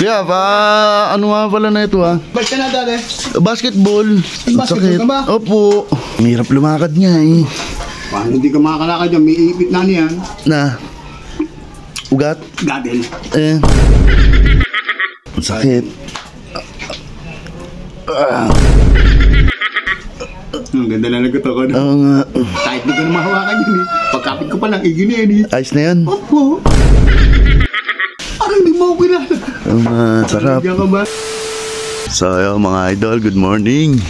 Kaya pa, ano nga pala na ito ha? Ba't ka na dali? Basketball. Basketball ka ba? Opo. Mahirap lumakad niya eh. Paano hindi ka makakalakad dyan? May ipit na niyan. Na? Ugat? Gadel. Eh. Ang sakit. Ang ganda na lagot ako. Oo nga. Kahit di ko na mahawakan yun eh. Pagkapit ko pa lang, igini yan eh. Ayos na yan. Opo. Parang hindi mo ako kilala. Oo nga, sarap. Diyan ka ba? So, mga idol, good morning.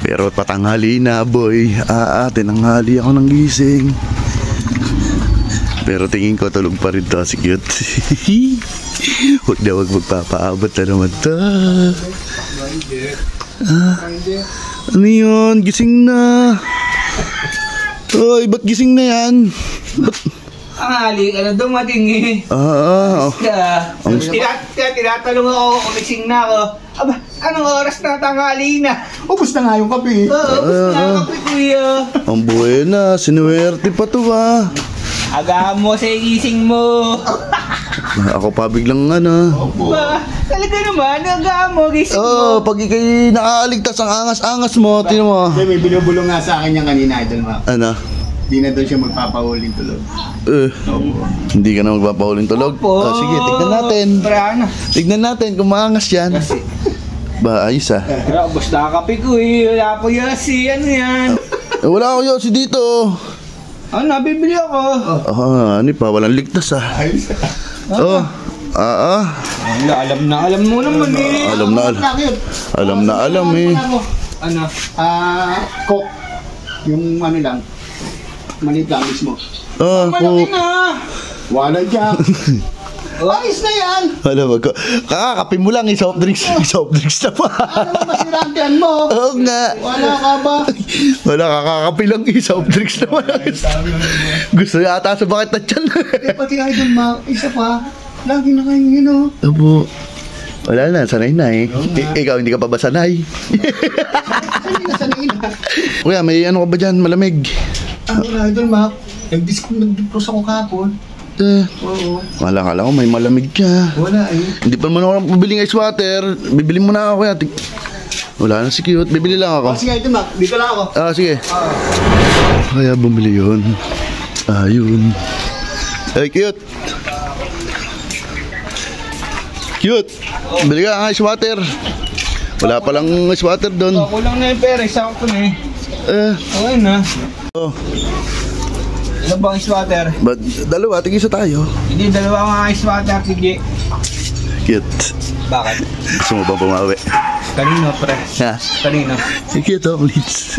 Pero patanghali na, boy. Tinanghali ako ng gising. Pero tingin ko tulog pa rin to si Cute. Huwag na huwag magpapaabot na naman to. Ano yun? Gising na. Hoy, ba't gising na yan? Tanghali ka na dumating eh. Tinatanong ako kung gising na ako. Aba, anong oras na tanghali na? Ubus na nga yung kape. Oo, ubus na kape kuya. Ang buhay na, sinuwerte pa to ha. Agahan mo sa gising mo. Ako pa biglang ano. Ba, talaga naman, agahan mo gising Oo, mo. pag ikay nakaaligtas ang angas-angas mo, tinan mo. May binubulong nga sa akin yung kanina, Idol Mac. Ano? Di na doon siya magpapahuling tulog. Hindi ka na magpapahuling tulog? Sige, tignan natin. Ano? Tignan natin kung maangas yan. Ba, ayos ah. Ubus na kape ko eh. Wala po yasi. Ano yan? Wala ako yosi dito. Nabibili ako. Ano pa, walang ligtas ah. Ayos. Alam mo naman eh. Alam eh. Ano? Coke. Yung ano lang. Maliit lang mismo. Malaki na. Wala dyan. Ayos na yan. Alam mo, kakakape mo lang soft drinks. Soft drinks na pa. Ano naman masiraan mo? Oo nga. Wala ka ba? Wala, kakakape lang soft drinks na pa. Gusto yata sa bakit na dyan. Pati Idol Mac, isa pa. Lagi na kayo yun o. Opo. Wala na, sanay na eh. Ikaw hindi ka pa ba sanay? Sanay na. Kuya, may ano ka ba dyan? Malamig? Wala Idol Mac. Nag-disclose ako kahapon. Oo. Kala ko may malamig ka. Wala eh. Hindi pa naman ako bibili ng ice water. Bibili mo na ako kuya. Wala na si Cute. Bibili lang ako. Sige Idol Mac, dito lang ako. Sige. Kaya bumili yun. Yun. Hey Cute. Cute. Bili ka ng ice water. Wala palang ice water doon. Ako lang na yung pera. Isang ko na eh. Okay na. Ano bang ice water? Dalawa, tigisa tayo. Hindi, dalawa nga ice water. Sige. Cute. Bakit? Gusto mo bang bumawi? Kanino, pre? Ha? Kanino? Cute ako, please.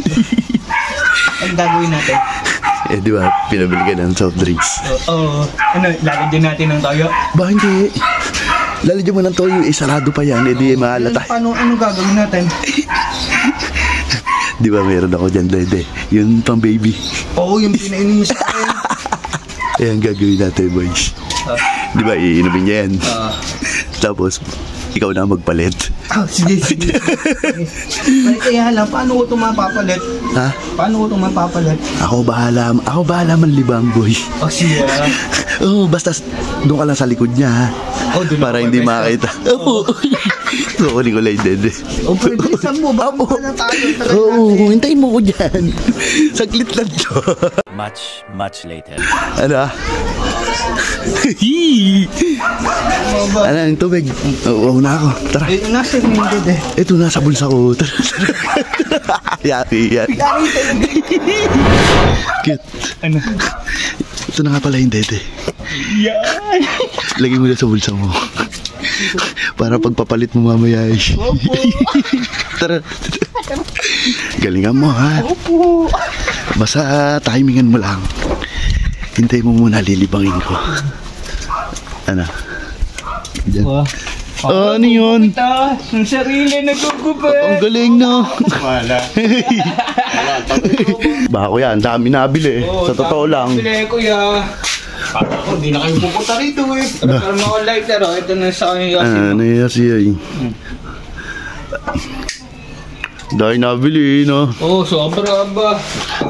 Ang gagawin natin? Di ba, pinabili ka ng soft drinks. Oo. Ano, lalagyan natin ng toyo? Ba, hindi. Lalagyan mo ng toyo, sarado pa yan. Di mahalata. Anong gagawin natin? Di ba, meron ako dyan, Dede. Yun pang baby. Oo, yung pinainom mo sa akin. Ayan, gagawin natin, boys. Di ba, iinumin niya yan. Tapos, ikaw na magpalit. Sige. Kaya lang, paano ko ito mapapalit? Ha? Paano ko ito mapapalit? Ako bahala manlibang, boy. Siya. Basta doon ka lang sa likod niya, ha? Para hindi makita. Opo. Kukunin ko lang yung Dede. Pero bilisan mo, baka na tayo. Hintayin mo ko dyan. Saglit lang to. Much later. Ano? Ano yung tubig? Oo na ako. Tara. Nasa yung Dede. Ito nasa bulsa ko. Tara. Yan. Cute. Ano? Ito na nga pala yung Dede. Yan. Lagay mo na sa bulsa mo. Para pagpapalit mo mamaya eh. Opo. Tara. Galingan mo ha. Opo. Basta timingan mo lang. Hintay mo muna, lilibangin ko. Ano? Diyan. Ano yun? Ang sarili nagugupit. Ang galing no. Wala. Baka kuya, ang dami nabili. Sa totoo lang. Bili kuya. Hindi na kayo pupunta rito eh. Pero mga lighter ito na sa akin yung Ano yung siya eh. Dahil nabili no. Sobra ba?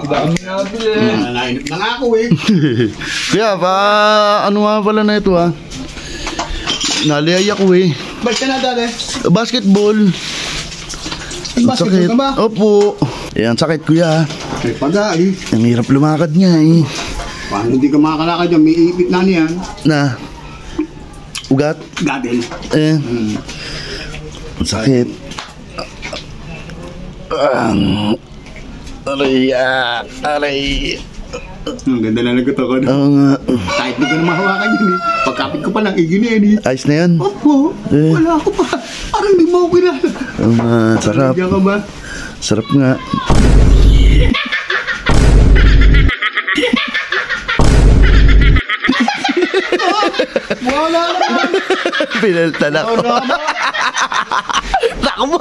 Dami nabili. Nainip na nga ako eh. Kaya pa, ano nga pala na ito ha? Naliyay ako eh. Ba't ka na dali? Basketball. Ang Basketball ka ba? Opo. Ayan, sakit kuya. May paga eh. Ang hirap lumakad niya eh. Paano hindi ka makakalakad dyan? May ipit na niyan. Na. Ugat. Gadel. Eh. Ang sakit. Aray. Aray. Ang ganda na nagkatakan. Oo nga. Kahit di ko na mahawakan yun eh. Pagkapit ko pa lang, iginin eh. Ayos na yan. Opo, wala ako pa. Parang di mo ako kilala. Oo nga, sarap. Diyan ka ba? Sarap nga. Wala naman. Pinaltan ako. Wala naman. Takbo.